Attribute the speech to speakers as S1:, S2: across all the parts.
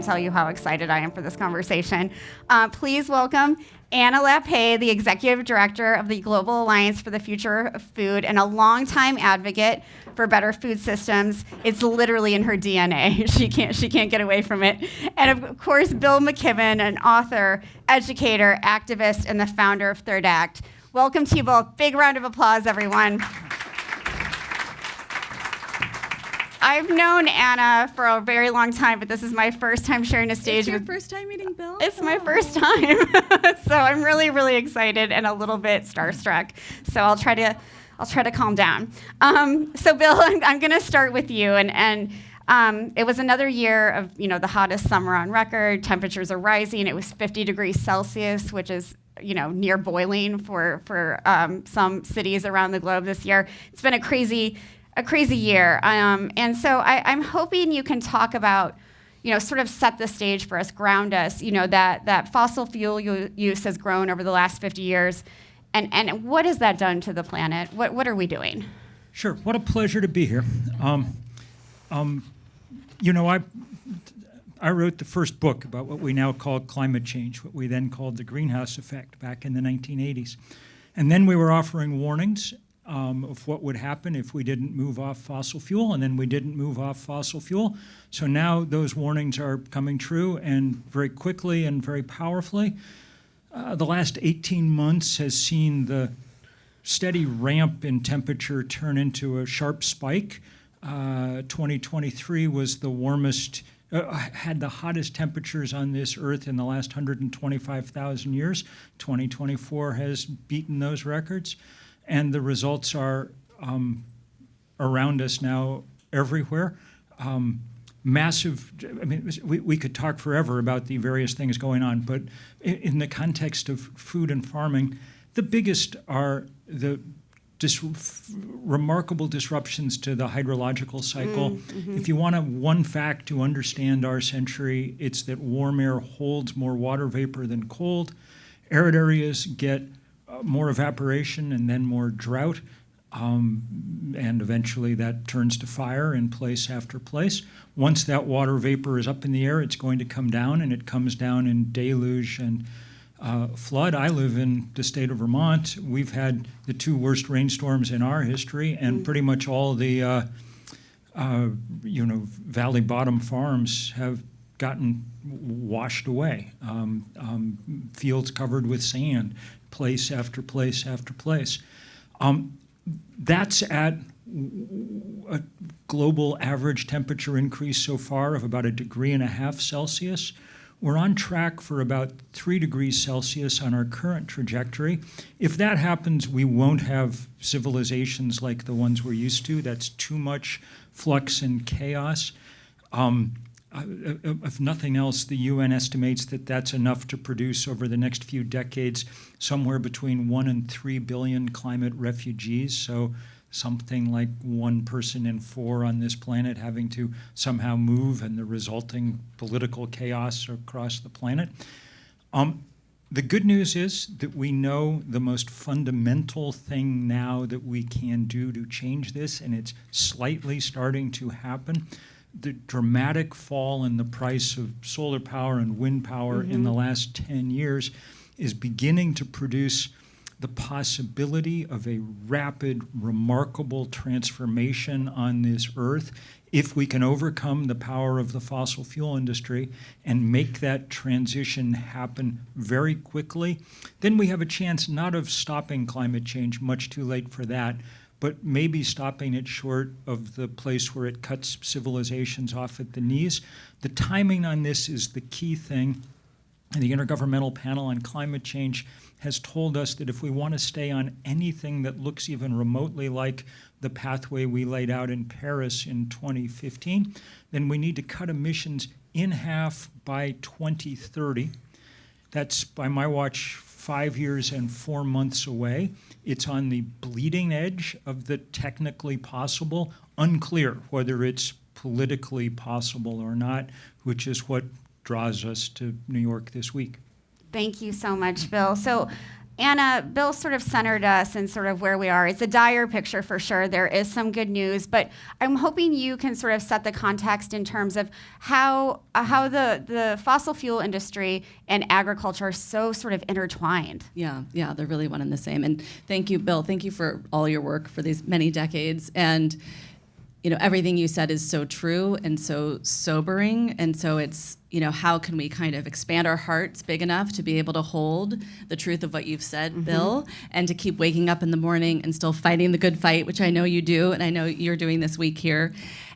S1: can't tell you how excited I am for this conversation. Please welcome Anna Lappé, the Executive Director of the Global Alliance for the Future of Food and a longtime advocate for better food systems. It's literally in her DNA. She can't get away from it. And of course, Bill McKibben, an author, educator, activist, and the founder of Third Act. Welcome to you both. Big round of applause, everyone. I've known Anna for a very long time, but this is my first time sharing a stage.
S2: It's your first time meeting Bill?
S1: It's my first time. So I'm really, really excited and a little bit starstruck. So I'll try to calm down. So Bill, I'm going to start with you. And it was another year of the hottest summer on record. Temperatures are rising. It was 50 degrees Celsius, which is near boiling for some cities around the globe this year. It's been a crazy year. And so I'm hoping you can talk about, sort of set the stage for us, ground us, that fossil fuel use has grown over the last 50 years. And what has that done to the planet? What are we doing?
S3: Sure. What a pleasure to be here. I wrote the first book about what we now call climate change, what we then called the greenhouse effect back in the 1980s. And then we were offering warnings of what would happen if we didn't move off fossil fuel, and then we didn't move off fossil fuel. So now those warnings are coming true, and very quickly and very powerfully. The last 18 months has seen the steady ramp in temperature turn into a sharp spike. 2023 was the warmest, had the hottest temperatures on this earth in the last 125,000 years. 2024 has beaten those records. And the results are around us now everywhere. Massive, we could talk forever about the various things going on, but in the context of food and farming, the biggest are the remarkable disruptions to the hydrological cycle. Mm-hmm. If you want one fact to understand our century, it's that warm air holds more water vapor than cold. Arid areas get more evaporation and then more drought, and eventually that turns to fire in place after place. Once that water vapor is up in the air, it's going to come down, and it comes down in deluge and flood. I live in the state of Vermont. We've had the two worst rainstorms in our history, and pretty much all the valley bottom farms have gotten washed away. Fields covered with sand, place after place after place. That's at a global average temperature increase so far of about 1.5 degrees Celsius. We're on track for about 3 degrees Celsius on our current trajectory. If that happens, we won't have civilizations like the ones we're used to. That's too much flux and chaos. If nothing else, the UN estimates that that's enough to produce over the next few decades somewhere between 1 and 3 billion climate refugees. So something like 1 person in 4 on this planet having to somehow move, and the resulting political chaos across the planet. The good news is that we know the most fundamental thing now that we can do to change this, and it's slightly starting to happen. The dramatic fall in the price of solar power and wind power in the last 10 years is beginning to produce the possibility of a rapid, remarkable transformation on this earth if we can overcome the power of the fossil fuel industry and make that transition happen very quickly. Then we have a chance not of stopping climate change, much too late for that, but maybe stopping it short of the place where it cuts civilizations off at the knees. The timing on this is the key thing. And the Intergovernmental Panel on Climate Change has told us that if we want to stay on anything that looks even remotely like the pathway we laid out in Paris in 2015, then we need to cut emissions in half by 2030. That's, by my watch, 5 years and 4 months away. It's on the bleeding edge of the technically possible, unclear whether it's politically possible or not, which is what draws us to New York this week.
S1: Thank you so much, Bill. So Anna, Bill sort of centered us in sort of where we are. It's a dire picture for sure. There is some good news, but I'm hoping you can sort of set the context in terms of how the fossil fuel industry and agriculture are so sort of intertwined.
S2: Yeah, they're really one and the same. And thank you, Bill. Thank you for all your work for these many decades. And everything you said is so true and so sobering. And so it's, how can we kind of expand our hearts big enough to be able to hold the truth of what you've said, Bill, and to keep waking up in the morning and still fighting the good fight, which I know you do, and I know you're doing this week here.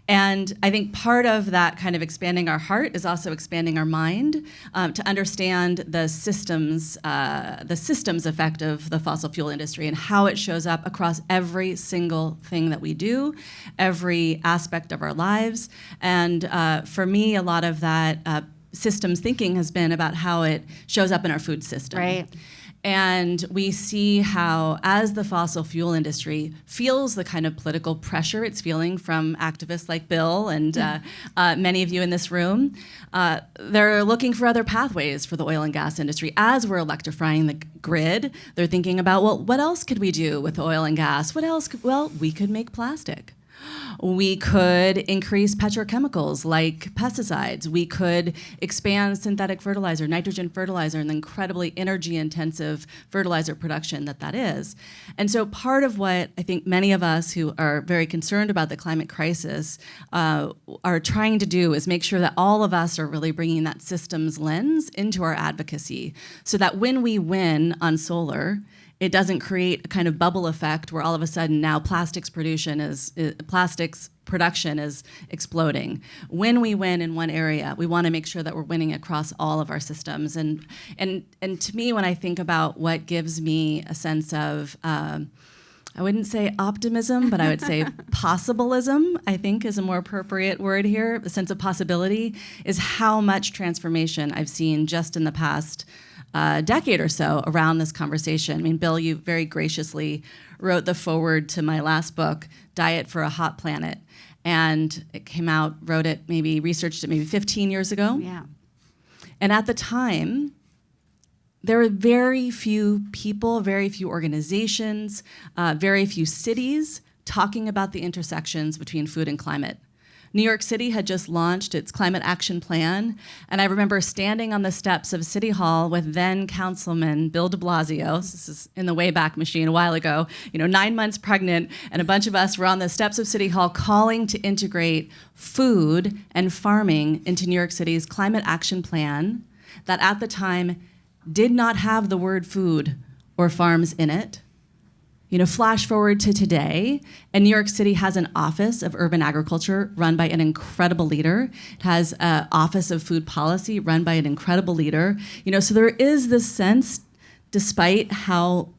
S2: And I think part of that kind of expanding our heart is also expanding our mind to understand the systems effect of the fossil fuel industry and how it shows up across every single thing that we do, every aspect of our lives. And for me, a lot of that systems thinking has been about how it shows up in our food system.
S1: Right.
S2: And we see how, as the fossil fuel industry feels the kind of political pressure it's feeling from activists like Bill and many of you in this room, they're looking for other pathways for the oil and gas industry. As we're electrifying the grid, they're thinking about, well, what else could we do with oil and gas? What else? Well, we could make plastic. We could increase petrochemicals like pesticides. We could expand synthetic fertilizer, nitrogen fertilizer, and the incredibly energy-intensive fertilizer production that is. And so part of what I think many of us who are very concerned about the climate crisis are trying to do is make sure that all of us are really bringing that systems lens into our advocacy so that when we win on solar, it doesn't create a kind of bubble effect where all of a sudden now plastics production is exploding. When we win in one area, we want to make sure that we're winning across all of our systems. And to me, when I think about what gives me a sense of, I wouldn't say optimism, but I would say possibilism, I think is a more appropriate word here. A sense of possibility is how much transformation I've seen just in the past decade or so around this conversation. I mean, Bill, you very graciously wrote the foreword to my last book, Diet for a Hot Planet. And it came out, researched it maybe 15 years ago.
S1: Yeah.
S2: And at the time, there were very few people, very few organizations, very few cities talking about the intersections between food and climate. New York City had just launched its climate action plan, and I remember standing on the steps of City Hall with then Councilman Bill de Blasio. This is in the Wayback Machine a while ago, 9 months pregnant, and a bunch of us were on the steps of City Hall calling to integrate food and farming into New York City's climate action plan that at the time did not have the word food or farms in it. Flash forward to today, and New York City has an Office of Urban Agriculture run by an incredible leader. It has an Office of Food Policy run by an incredible leader. So there is this sense, despite how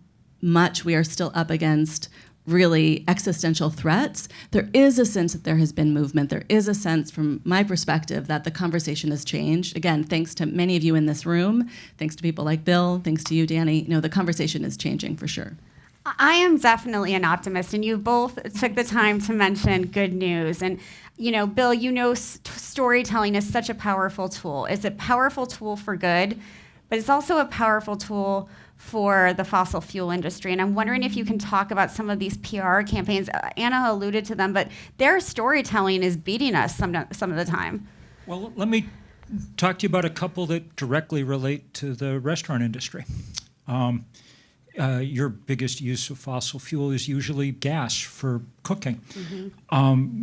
S2: much we are still up against really existential threats, there is a sense that there has been movement. There is a sense, from my perspective, that the conversation has changed. Again, thanks to many of you in this room, thanks to people like Bill, thanks to you, Danny. The conversation is changing for sure.
S1: I am definitely an optimist, and you both took the time to mention good news. And, Bill, storytelling is such a powerful tool. It's a powerful tool for good, but it's also a powerful tool for the fossil fuel industry. And I'm wondering if you can talk about some of these PR campaigns. Anna alluded to them, but their storytelling is beating us some of the time.
S3: Well, let me talk to you about a couple that directly relate to the restaurant industry. Your biggest use of fossil fuel is usually gas for cooking.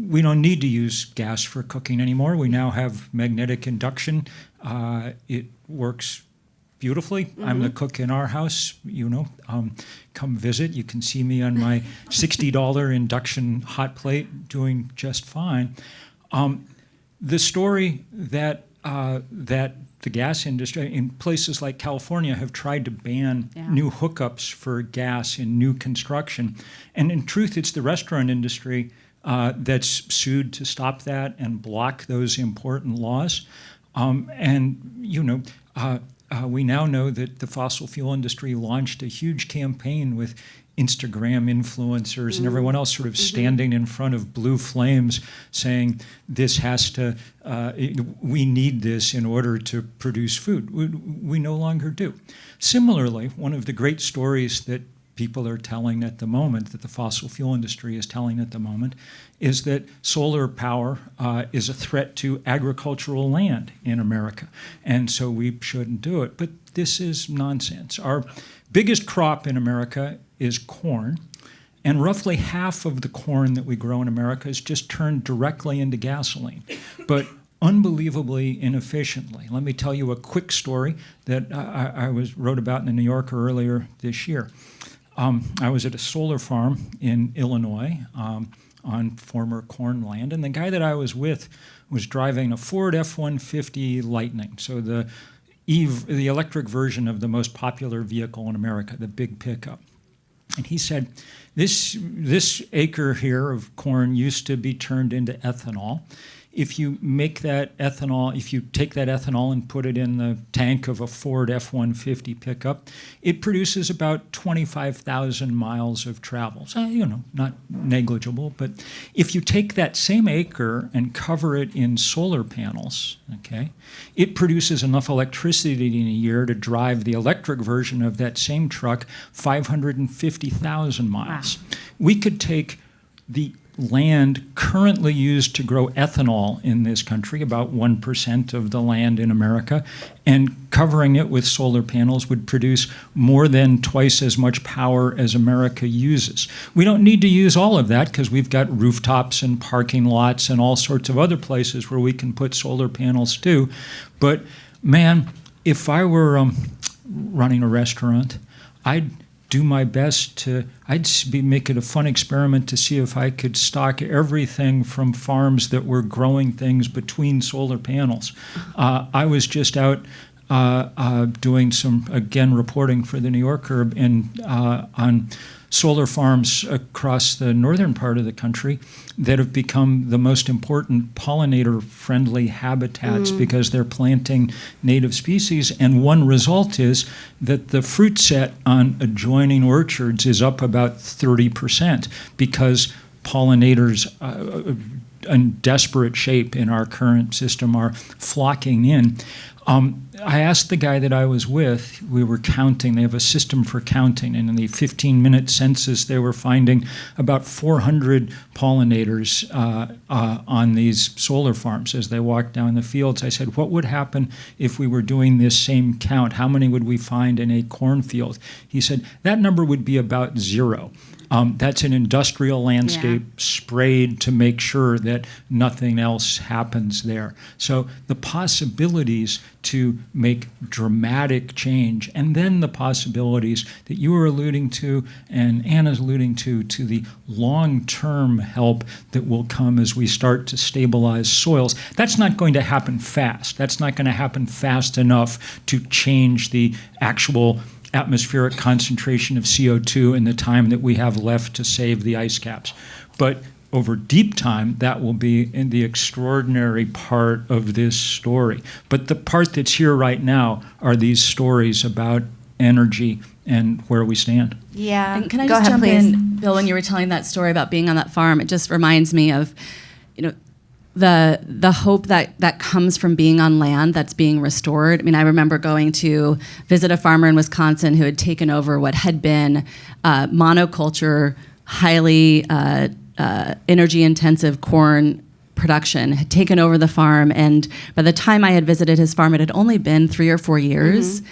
S3: We don't need to use gas for cooking anymore. We now have magnetic induction. It works beautifully. I'm the cook in our house, come visit. You can see me on my $60 induction hot plate doing just fine. The story that the gas industry in places like California have tried to ban new hookups for gas in new construction. And in truth, it's the restaurant industry that's sued to stop that and block those important laws. We now know that the fossil fuel industry launched a huge campaign with Instagram influencers and everyone else sort of standing in front of blue flames saying this has to, we need this in order to produce food. We no longer do. Similarly, one of the great stories that people are telling at the moment, that the fossil fuel industry is telling at the moment, is that solar power is a threat to agricultural land in America, and so we shouldn't do it. But this is nonsense. Our biggest crop in America is corn, and roughly half of the corn that we grow in America is just turned directly into gasoline, but unbelievably inefficiently. Let me tell you a quick story that I wrote about in the New Yorker earlier this year. I was at a solar farm in Illinois on former corn land, and the guy that I was with was driving a Ford F-150 Lightning, so the electric version of the most popular vehicle in America, the big pickup. And he said, this acre here of corn used to be turned into ethanol. If you make that ethanol, if you take that ethanol and put it in the tank of a Ford F-150 pickup, it produces about 25,000 miles of travel. So, not negligible, but if you take that same acre and cover it in solar panels, okay, it produces enough electricity in a year to drive the electric version of that same truck 550,000 miles. Wow. We could take the land currently used to grow ethanol in this country, about 1% of the land in America, and covering it with solar panels would produce more than twice as much power as America uses. We don't need to use all of that because we've got rooftops and parking lots and all sorts of other places where we can put solar panels too. But man, if I were running a restaurant, I'd do my best to, make it a fun experiment to see if I could stock everything from farms that were growing things between solar panels. I was just out doing some, again, reporting for the New Yorker on solar farms across the northern part of the country that have become the most important pollinator-friendly habitats because they're planting native species. And one result is that the fruit set on adjoining orchards is up about 30% because pollinators in desperate shape in our current system are flocking in. I asked the guy that I was with, we were counting, they have a system for counting, and in the 15-minute census they were finding about 400 pollinators on these solar farms as they walked down the fields. I said, what would happen if we were doing this same count? How many would we find in a cornfield? He said, that number would be about 0. That's an industrial landscape sprayed to make sure that nothing else happens there. So the possibilities to make dramatic change, and then the possibilities that you were alluding to and Anna's alluding to the long-term help that will come as we start to stabilize soils. That's not going to happen fast. That's not going to happen fast enough to change the actual atmospheric concentration of CO2 in the time that we have left to save the ice caps. But over deep time, that will be in the extraordinary part of this story. But the part that's here right now are these stories about energy and where we stand.
S1: Yeah.
S2: And can I
S1: Go
S2: just
S1: ahead,
S2: jump
S1: please.
S2: in, Bill, when you were telling that story about being on that farm, it just reminds me of, the hope that comes from being on land that's being restored. I mean, I remember going to visit a farmer in Wisconsin who had taken over what had been monoculture, highly energy-intensive corn production, had taken over the farm, and by the time I had visited his farm, it had only been 3 or 4 years.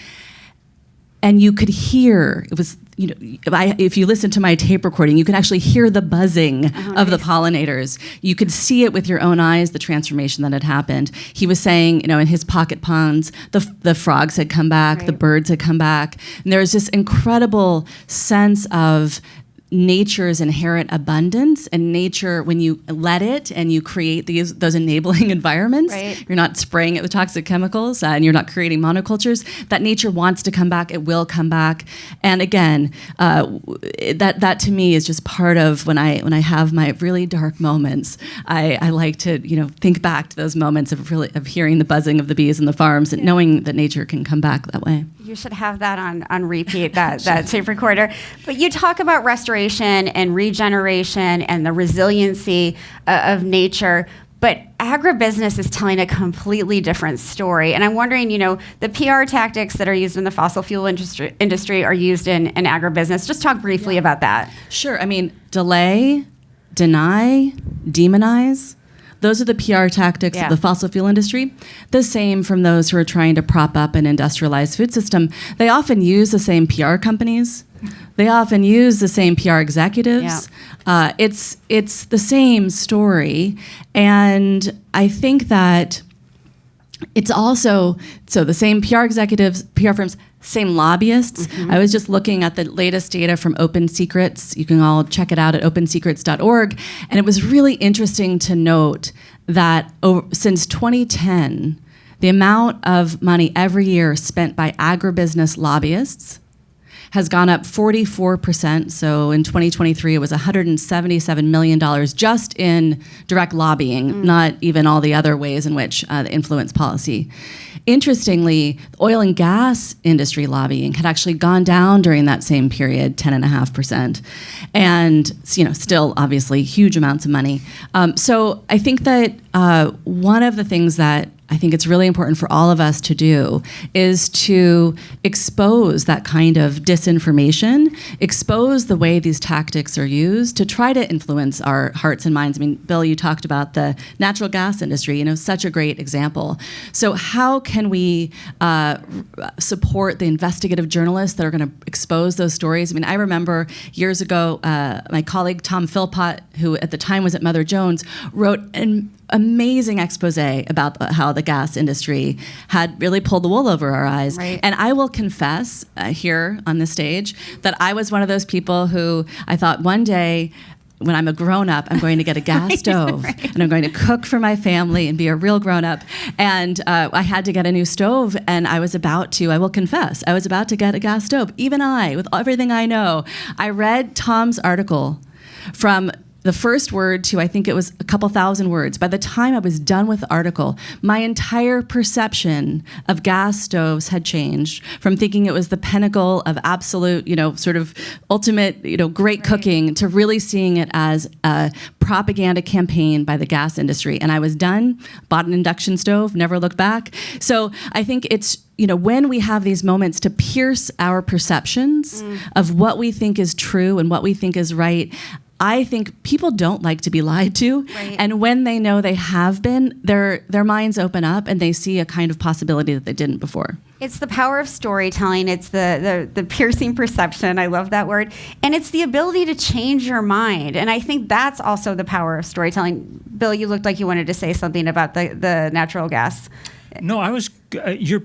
S2: And you could hear, it was, if you listen to my tape recording, you can actually hear the buzzing of the pollinators. You could see it with your own eyes, the transformation that had happened. He was saying, in his pocket ponds, the frogs had come back, the birds had come back. And there was this incredible sense of nature's inherent abundance, and nature, when you let it and you create those enabling environments, you're not spraying it with toxic chemicals and you're not creating monocultures, that nature wants to come back, it will come back. And again, that to me is just part of when I have my really dark moments, I like to think back to those moments of hearing the buzzing of the bees in the farms and knowing that nature can come back that way.
S1: You should have that on repeat, that tape recorder. But you talk about restoration and regeneration and the resiliency of nature, but agribusiness is telling a completely different story. And I'm wondering, the PR tactics that are used in the fossil fuel industry are used in agribusiness. Just talk briefly about that.
S2: Sure. I mean, delay, deny, demonize. Those are the PR tactics of the fossil fuel industry. The same from those who are trying to prop up an industrialized food system. They often use the same PR companies. They often use the same PR executives. Yeah. It's the same story. And I think that it's also, so the same PR executives, PR firms, same lobbyists. Mm-hmm. I was just looking at the latest data from Open Secrets. You can all check it out at opensecrets.org. And it was really interesting to note that since 2010, the amount of money every year spent by agribusiness lobbyists has gone up 44%. So in 2023, it was $177 million just in direct lobbying, not even all the other ways in which they influence policy. Interestingly, the oil and gas industry lobbying had actually gone down during that same period, 10.5%. And still obviously huge amounts of money. So I think that one of the things that I think it's really important for all of us to do is to expose that kind of disinformation, expose the way these tactics are used to try to influence our hearts and minds. I mean, Bill, you talked about the natural gas industry, such a great example. So how can we support the investigative journalists that are going to expose those stories? I mean, I remember years ago, my colleague Tom Philpott, who at the time was at Mother Jones, wrote an amazing expose about how the gas industry had really pulled the wool over our eyes.
S1: Right.
S2: And I will confess here on the stage that I was one of those people who I thought one day, when I'm a grown-up, I'm going to get a gas stove, and I'm going to cook for my family and be a real grown-up. And I had to get a new stove, and I will confess, I was about to get a gas stove. Even I, with everything I know, I read Tom's article from the first word to, I think it was a couple thousand words. By the time I was done with the article, my entire perception of gas stoves had changed from thinking it was the pinnacle of absolute, sort of ultimate, great cooking, to really seeing it as a propaganda campaign by the gas industry. And I was done, bought an induction stove, never looked back. So I think it's, when we have these moments to pierce our perceptions of what we think is true and what we think is right, I think people don't like to be lied to.
S1: Right.
S2: And when they know they have been, their minds open up and they see a kind of possibility that they didn't before.
S1: It's the power of storytelling. It's the piercing perception. I love that word. And it's the ability to change your mind. And I think that's also the power of storytelling. Bill, you looked like you wanted to say something about the natural gas.
S3: No, I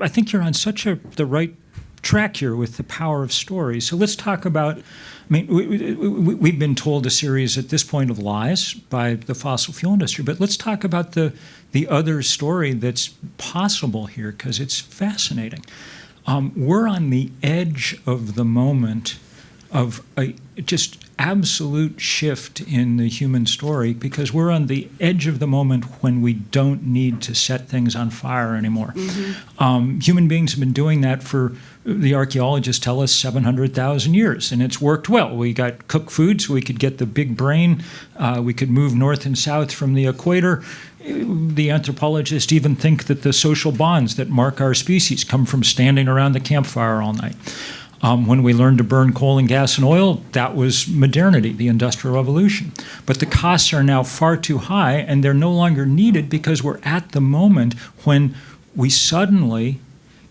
S3: think you're on the right track here with the power of story. So let's talk about, we've been told a series at this point of lies by the fossil fuel industry, but let's talk about the other story that's possible here, because it's fascinating. We're on the edge of the moment of a just absolute shift in the human story, because we're on the edge of the moment when we don't need to set things on fire anymore. Mm-hmm. Human beings have been doing that for, the archaeologists tell us, 700,000 years, and it's worked well. We got cooked food so we could get the big brain. We could move north and south from the equator. The anthropologists even think that the social bonds that mark our species come from standing around the campfire all night. When we learned to burn coal and gas and oil, that was modernity, the Industrial Revolution. But the costs are now far too high, and they're no longer needed because we're at the moment when we suddenly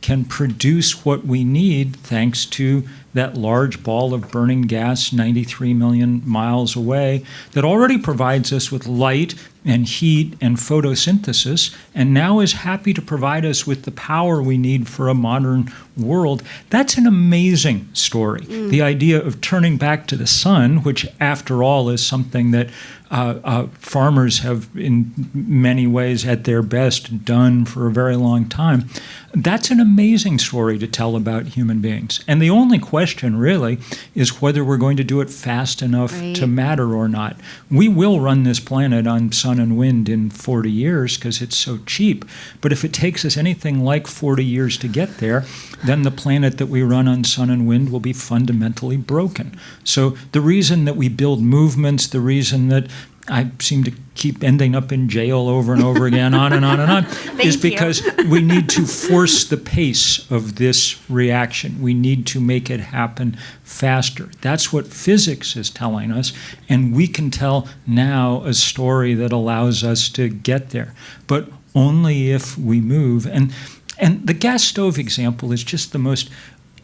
S3: can produce what we need thanks to that large ball of burning gas 93 million miles away that already provides us with light and heat and photosynthesis, and now is happy to provide us with the power we need for a modern world. That's an amazing story. The idea of turning back to the sun, which after all is something that farmers have in many ways at their best done for a very long time. That's an amazing story to tell about human beings. And the only question question, really, is whether we're going to do it fast enough to matter or not. We will run this planet on sun and wind in 40 years because it's so cheap. But if it takes us anything like 40 years to get there, then the planet that we run on sun and wind will be fundamentally broken. So the reason that we build movements, the reason that I seem to keep ending up in jail over and over again, on and on and on, is because we need to force the pace of this reaction. We need to make it happen faster. That's what physics is telling us, and we can tell now a story that allows us to get there, but only if we move. And the gas stove example is just the most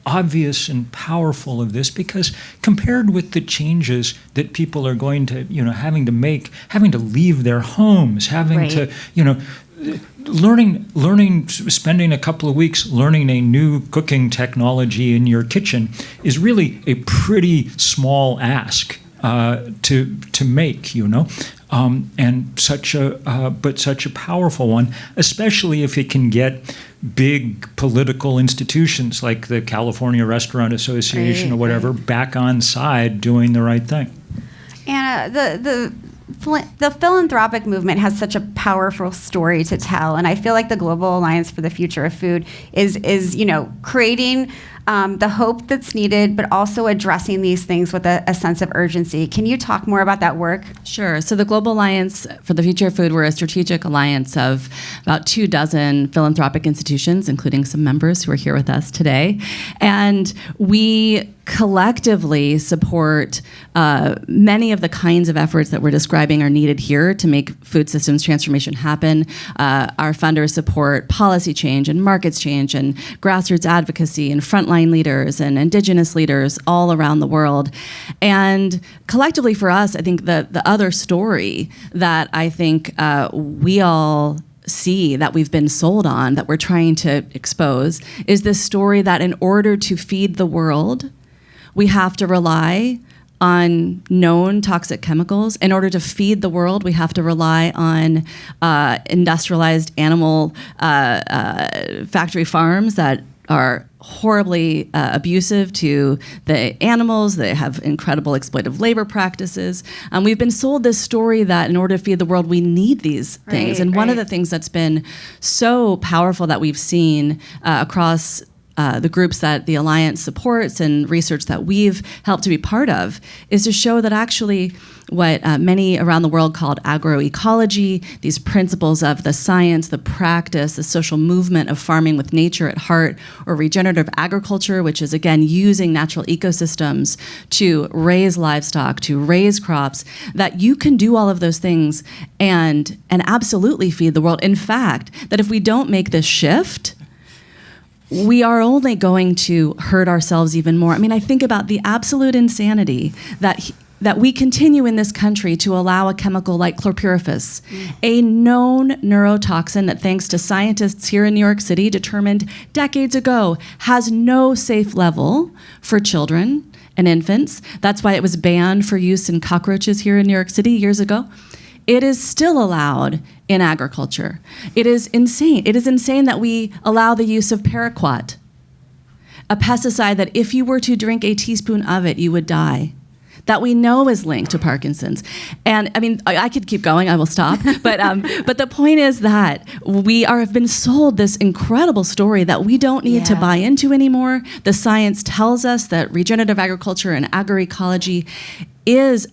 S3: obvious and powerful of this, because compared with the changes that people are going to, having to make, having to leave their homes, having to, spending a couple of weeks learning a new cooking technology in your kitchen is really a pretty small ask to make, and such a powerful one, especially if it can get big political institutions like the California Restaurant Association or whatever back on side doing the right thing.
S1: And the philanthropic movement has such a powerful story to tell, and I feel like the Global Alliance for the Future of Food is creating the hope that's needed, but also addressing these things with a sense of urgency. Can you talk more about that work?
S2: Sure. So the Global Alliance for the Future of Food, we're a strategic alliance of about 24 philanthropic institutions, including some members who are here with us today. And we collectively support many of the kinds of efforts that we're describing are needed here to make food systems transformation happen. Our funders support policy change and markets change and grassroots advocacy and frontline leaders and indigenous leaders all around the world. And collectively for us, I think the other story that I think we all see that we've been sold on, that we're trying to expose, is this story that in order to feed the world, we have to rely on known toxic chemicals. In order to feed the world, we have to rely on industrialized animal factory farms that are horribly abusive to the animals. They have incredible exploitive labor practices. We've been sold this story that in order to feed the world, we need these things. And one of the things that's been so powerful that we've seen across the groups that the Alliance supports and research that we've helped to be part of is to show that actually what many around the world called agroecology, these principles of the science, the practice, the social movement of farming with nature at heart, or regenerative agriculture, which is again using natural ecosystems to raise livestock, to raise crops, that you can do all of those things and absolutely feed the world. In fact, that if we don't make this shift, we are only going to hurt ourselves even more. I mean, I think about the absolute insanity that we continue in this country to allow a chemical like chlorpyrifos, a known neurotoxin that, thanks to scientists here in New York City, determined decades ago has no safe level for children and infants. That's why it was banned for use in cockroaches here in New York City years ago. It is still allowed in agriculture. It is insane. It is insane that we allow the use of paraquat, a pesticide that if you were to drink a teaspoon of it, you would die, that we know is linked to Parkinson's. And I mean, I could keep going, I will stop. But the point is that we have been sold this incredible story that we don't need to buy into anymore. The science tells us that regenerative agriculture and agroecology is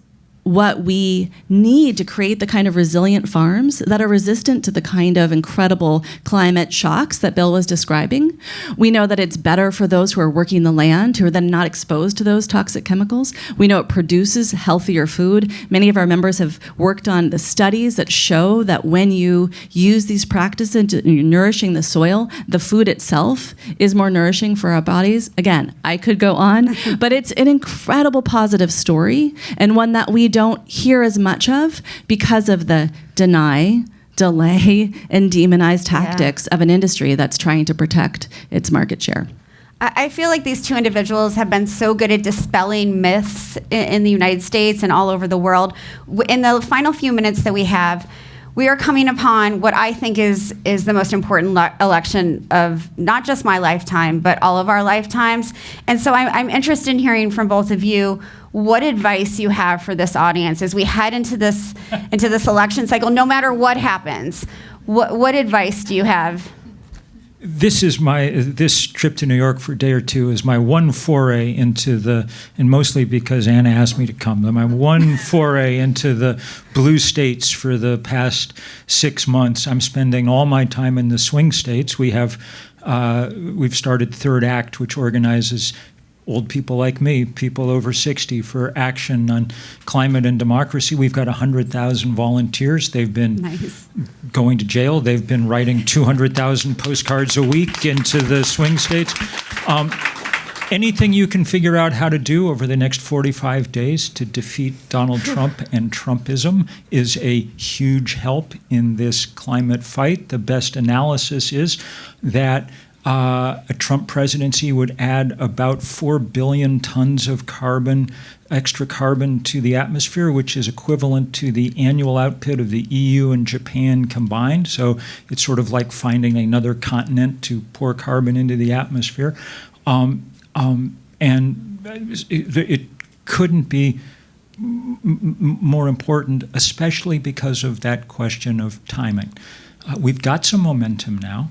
S2: what we need to create the kind of resilient farms that are resistant to the kind of incredible climate shocks that Bill was describing. We know that it's better for those who are working the land, who are then not exposed to those toxic chemicals. We know it produces healthier food. Many of our members have worked on the studies that show that when you use these practices into nourishing the soil, the food itself is more nourishing for our bodies. Again, I could go on, but it's an incredible positive story, and one that we don't hear as much of because of the deny, delay, and demonize tactics of an industry that's trying to protect its market share.
S1: I feel like these two individuals have been so good at dispelling myths in the United States and all over the world. In the final few minutes that we have, we are coming upon what I think is the most important election of not just my lifetime, but all of our lifetimes. And so I'm interested in hearing from both of you what advice you have for this audience as we head into this election cycle, no matter what happens. What advice do you have?
S3: This trip to New York for a day or two is my one foray into and mostly because Anna asked me to come, my one foray into the blue states for the past 6 months. I'm spending all my time in the swing states. We've started Third Act, which organizes old people like me, people over 60, for action on climate and democracy. We've got 100,000 volunteers. They've been going to jail. They've been writing 200,000 postcards a week into the swing states. Anything you can figure out how to do over the next 45 days to defeat Donald Trump and Trumpism is a huge help in this climate fight. The best analysis is that a Trump presidency would add about 4 billion tons of extra carbon to the atmosphere, which is equivalent to the annual output of the EU and Japan combined. So it's sort of like finding another continent to pour carbon into the atmosphere. And it couldn't be more important, especially because of that question of timing. We've got some momentum now.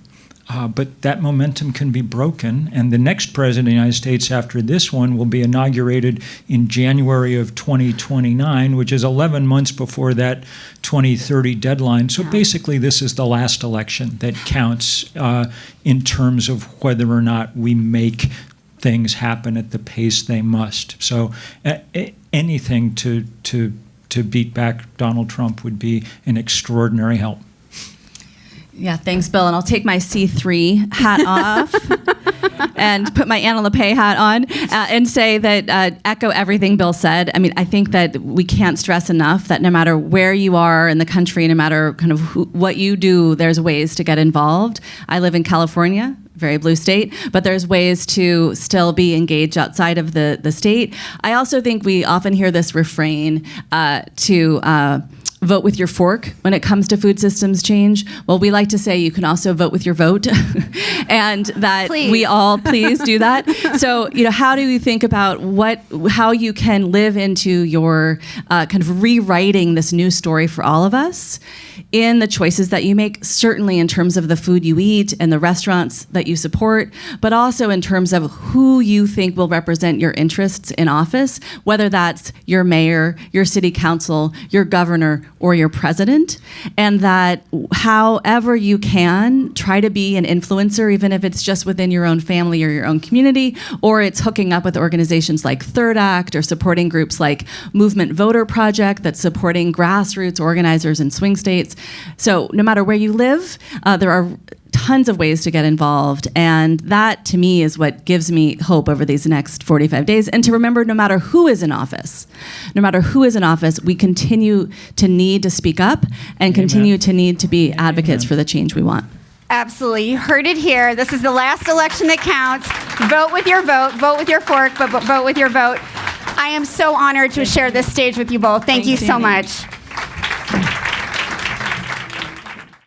S3: But that momentum can be broken, and the next president of the United States after this one will be inaugurated in January of 2029, which is 11 months before that 2030 deadline. So basically, this is the last election that counts in terms of whether or not we make things happen at the pace they must. So anything to beat back Donald Trump would be an extraordinary help.
S2: Yeah, thanks, Bill. And I'll take my C3 hat off and put my Anna Lappé hat on and say that echo everything Bill said. I mean, I think that we can't stress enough that no matter where you are in the country, no matter kind of what you do, there's ways to get involved. I live in California, very blue state, but there's ways to still be engaged outside of the state. I also think we often hear this refrain to vote with your fork when it comes to food systems change. Well, we like to say you can also vote with your vote, and that
S1: please.
S2: We all please do that. So, how do you think about how you can live into your kind of rewriting this new story for all of us in the choices that you make, certainly in terms of the food you eat and the restaurants that you support, but also in terms of who you think will represent your interests in office, whether that's your mayor, your city council, your governor, or your president, and that however you can, try to be an influencer, even if it's just within your own family or your own community, or it's hooking up with organizations like Third Act or supporting groups like Movement Voter Project that's supporting grassroots organizers in swing states. So no matter where you live, there are tons of ways to get involved, and that to me is what gives me hope over these next 45 days. And to remember, no matter who is in office, we continue to need to speak up and continue to need to be advocates for the change we want.
S1: Absolutely. You heard it here. This is the last election that counts. Vote with your vote. Vote with your fork, but vote with your vote. I am so honored to share this stage with you both. Thank you so much.